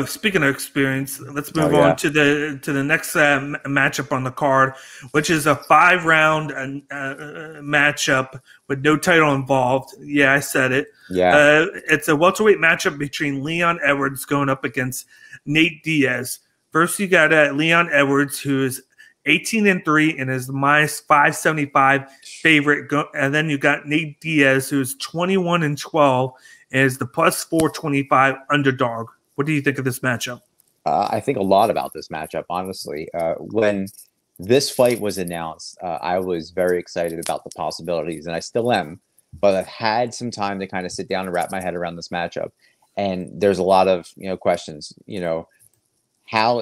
Speaking of experience, let's Oh move on yeah, to the next matchup on the card, which is a 5 round matchup with no title involved. Yeah, I said it. yeah. It's a welterweight matchup between Leon Edwards going up against Nate Diaz. First, you got Leon Edwards, who is 18-3 and is the minus 575 favorite, and then you got Nate Diaz, who is 21-12 and is the plus 425 underdog. What do you think of this matchup? I think a lot about this matchup, honestly. When this fight was announced, I was very excited about the possibilities, and I still am. But I've had some time to kind of sit down and wrap my head around this matchup, and there's a lot of questions. How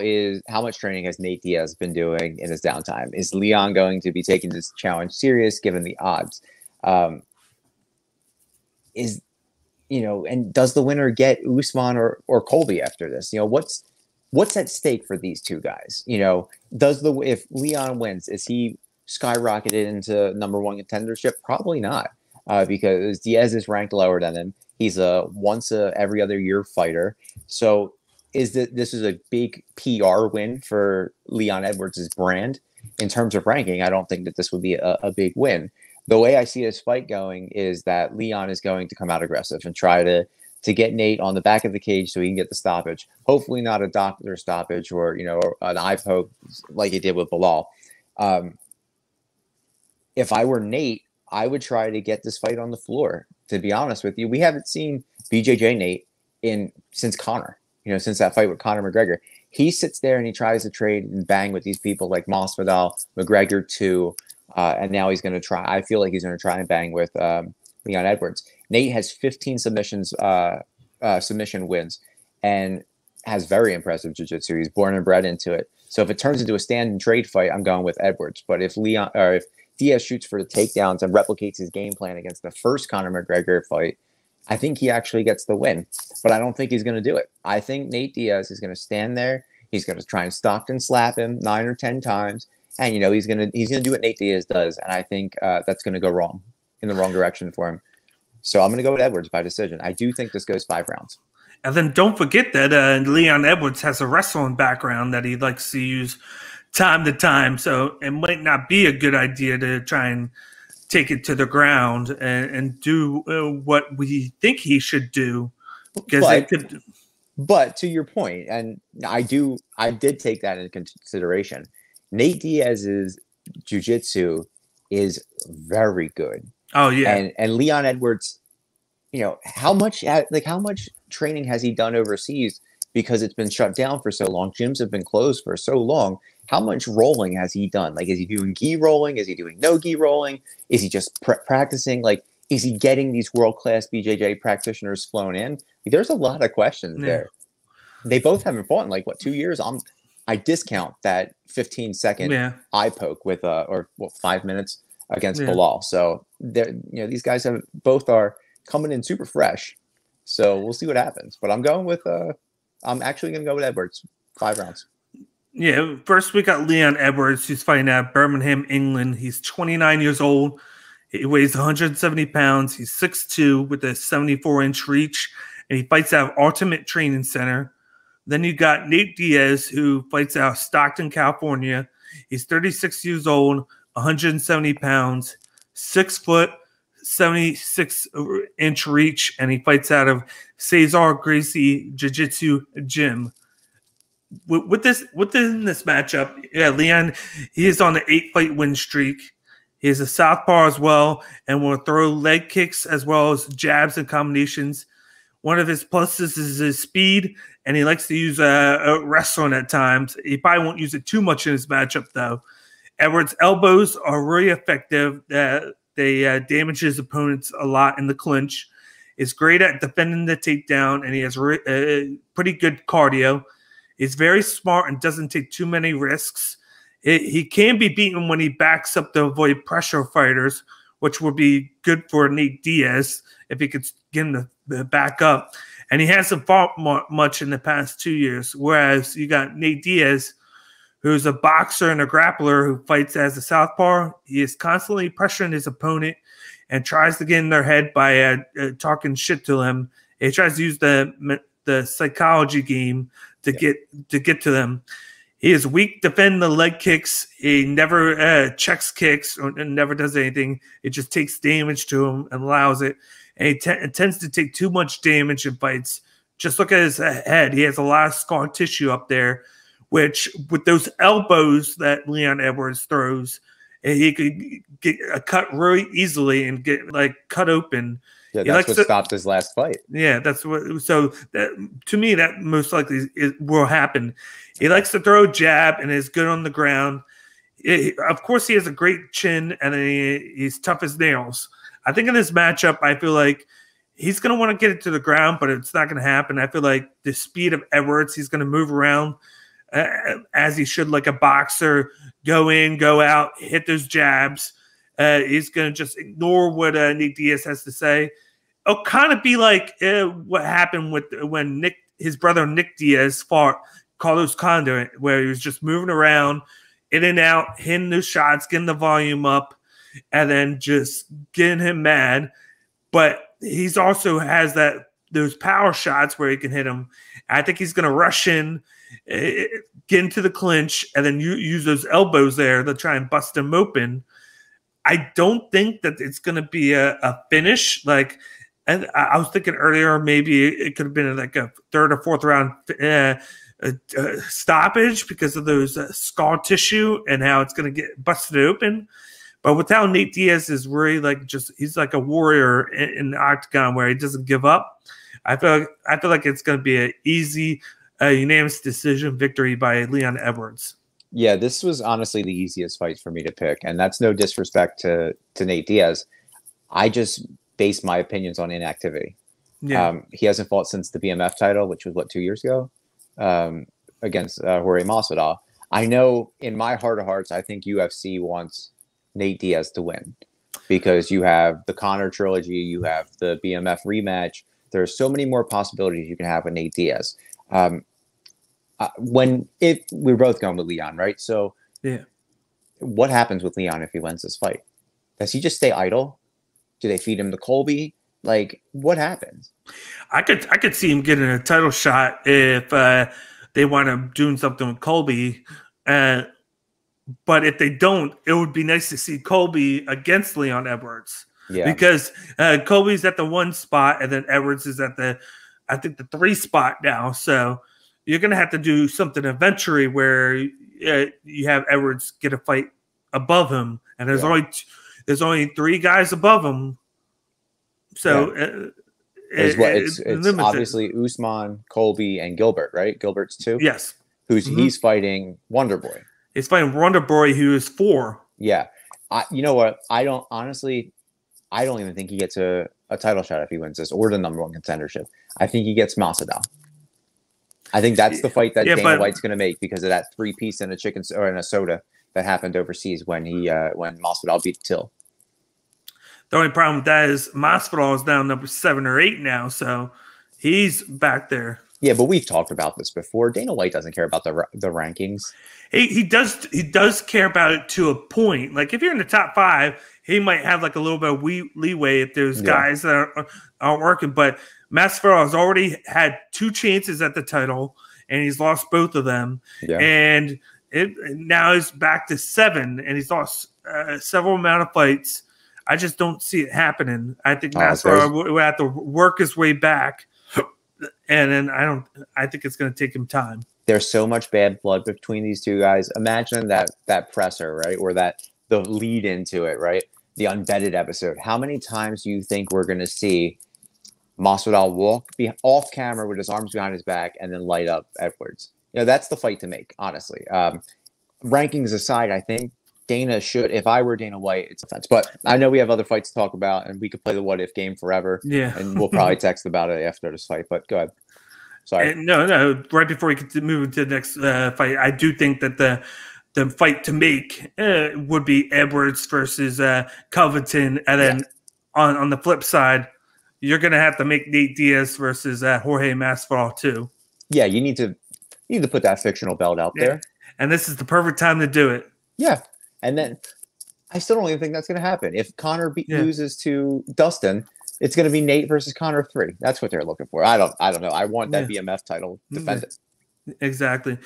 much training has Nate Diaz been doing in his downtime? Is Leon going to be taking this challenge serious given the odds? Um, is and does the winner get Usman or Colby after this? What's at stake for these two guys? If Leon wins, is he skyrocketed into number 1 contendership? Probably not, because Diaz is ranked lower than him. He's a every other year fighter. So this is a big PR win for Leon Edwards' brand in terms of ranking. I don't think that this would be a big win. The way I see this fight going is that Leon is going to come out aggressive and try to get Nate on the back of the cage so he can get the stoppage. Hopefully not a doctor stoppage or an eye poke like he did with Bilal. If I were Nate, I would try to get this fight on the floor. To be honest with you, we haven't seen BJJ Nate since Conor. Since that fight with Conor McGregor. He sits there and he tries to trade and bang with these people like Masvidal, McGregor too. And now he's going to try. I feel like he's going to try and bang with Leon Edwards. Nate has 15 submission wins and has very impressive jiu-jitsu. He's born and bred into it. So if it turns into a stand and trade fight, I'm going with Edwards. But if Diaz shoots for the takedowns and replicates his game plan against the first Conor McGregor fight, I think he actually gets the win. But I don't think he's going to do it. I think Nate Diaz is going to stand there. He's going to try and Stockton slap him 9 or 10 times. And he's gonna do what Nate Diaz does, and I think that's gonna go wrong, in the wrong direction for him. So I'm gonna go with Edwards by decision. I do think this goes 5 rounds. And then don't forget that Leon Edwards has a wrestling background that he likes to use time to time. So it might not be a good idea to try and take it to the ground and do what we think he should do, because it could. But to your point, and I did take that into consideration. Nate Diaz's jiu-jitsu is very good. Oh yeah, and Leon Edwards, how much training has he done overseas because it's been shut down for so long? Gyms have been closed for so long. How much rolling has he done? Like, is he doing gi rolling? Is he doing no gi rolling? Is he just practicing? Like, is he getting these world-class BJJ practitioners flown in? There's a lot of questions there. They both haven't fought in 2 years. I discount that 15-second eye poke with 5 minutes against Bilal. So these guys both are coming in super fresh. So we'll see what happens. But I'm going with I'm actually going to go with Edwards. 5 rounds. Yeah, first we got Leon Edwards, who's fighting at Birmingham, England. He's 29 years old. He weighs 170 pounds. He's 6'2" with a 74-inch reach, and he fights out of Ultimate Training Center. Then you got Nate Diaz, who fights out of Stockton, California. He's 36 years old, 170 pounds, 6 foot, 76-inch reach, and he fights out of Cesar Gracie Jiu-Jitsu Gym. Within this matchup, Leon, he is on an 8-fight win streak. He is a southpaw as well, and will throw leg kicks as well as jabs and combinations. One of his pluses is his speed, and he likes to use wrestling at times. He probably won't use it too much in his matchup, though. Edwards' elbows are really effective. They damage his opponents a lot in the clinch. He's great at defending the takedown, and he has pretty good cardio. He's very smart and doesn't take too many risks. He can be beaten when he backs up to avoid pressure fighters, which would be good for Nate Diaz if he could get him to back up. And he hasn't fought much in the past 2 years, whereas you got Nate Diaz, who's a boxer and a grappler who fights as a southpaw. He is constantly pressuring his opponent and tries to get in their head by talking shit to him. He tries to use the the psychology game to get to them. He is weak defending the leg kicks. He never checks kicks or never does anything. It just takes damage to him and allows it. And he tends to take too much damage in fights. Just look at his head. He has a lot of scar tissue up there, which with those elbows that Leon Edwards throws, he could get a cut really easily and get like cut open. Yeah, that's what stopped his last fight. Yeah, that's what. So to me, that most likely will happen. He likes to throw a jab and is good on the ground. Of course, he has a great chin and he's tough as nails. I think in this matchup, I feel like he's going to want to get it to the ground, but it's not going to happen. I feel like the speed of Edwards, he's going to move around as he should, like a boxer, go in, go out, hit those jabs. He's going to just ignore what Nate Diaz has to say. It'll kind of be like what happened when his brother Nick Diaz fought Carlos Condit, where he was just moving around, in and out, hitting those shots, getting the volume up, and then just getting him mad. But he's also has those power shots where he can hit him. I think he's going to rush in, get into the clinch, and then use those elbows there to try and bust him open. I don't think that it's going to be a finish. Like, and I was thinking earlier, maybe it could have been like a third or fourth round stoppage because of those scar tissue and how it's going to get busted open. But with how Nate Diaz is really like he's like a warrior in the octagon where he doesn't give up. I feel like it's going to be an easy, unanimous decision victory by Leon Edwards. Yeah, this was honestly the easiest fight for me to pick, and that's no disrespect to Nate Diaz. I just base my opinions on inactivity. Yeah. He hasn't fought since the BMF title, which was 2 years ago, against Jorge Masvidal. I know in my heart of hearts, I think UFC wants Nate Diaz to win because you have the Conor trilogy, you have the BMF rematch. There are so many more possibilities you can have with Nate Diaz. We're both going with Leon, right? So yeah, what happens with Leon if he wins this fight? Does he just stay idle? Do they feed him to Colby? Like, what happens? I could see him getting a title shot if they wind up doing something with Colby. But if they don't, it would be nice to see Colby against Leon Edwards. Yeah. Because Colby's at the 1 spot and then Edwards is at the 3 spot now. So you're going to have to do something eventually where you have Edwards get a fight above him. And there's only 3 guys above him. So it's obviously Usman, Colby, and Gilbert, right? Gilbert's 2? Yes. He's fighting Wonder Boy. He's fighting Wonder Boy, who is 4. Yeah. You know what? I don't even think he gets a title shot if he wins this or the number 1 contendership. I think he gets Masvidal. I think that's the fight that Dana White's going to make because of that 3-piece and a chicken or in a soda that happened overseas when Masvidal beat Till. The only problem with that is Masvidal is down number 7 or 8 now, so he's back there. Yeah, but we've talked about this before. Dana White doesn't care about the rankings. He does care about it to a point. Like if you're in the top 5, he might have like a little bit of leeway if there's guys that aren't working. But Masvidal has already had 2 chances at the title, and he's lost both of them. Yeah. And now he's back to 7, and he's lost several amount of fights. I just don't see it happening. I think Masvidal will have to work his way back, and then I think it's going to take him time. There's so much bad blood between these 2 guys. Imagine that presser, right, or the lead into it, right? The unvetted episode. How many times do you think we're going to see Masvidal walk off camera with his arms behind his back and then light up Edwards? That's the fight to make, honestly. Rankings aside, I think Dana should, if I were Dana White, it's offense. But I know we have other fights to talk about, and we could play the what if game forever. Yeah. And we'll probably text about it after this fight. But go ahead. Sorry. No. Right before we could move into the next fight, I do think that the fight to make would be Edwards versus Covington, and then on the flip side, you're going to have to make Nate Diaz versus Jorge Masvidal too. Yeah, you need to put that fictional belt out there, and this is the perfect time to do it. Yeah, and then I still don't even think that's going to happen. If Conor loses to Dustin, It's going to be Nate versus Connor 3. That's what they're looking for. I don't know. I want that BMF title defended. Exactly.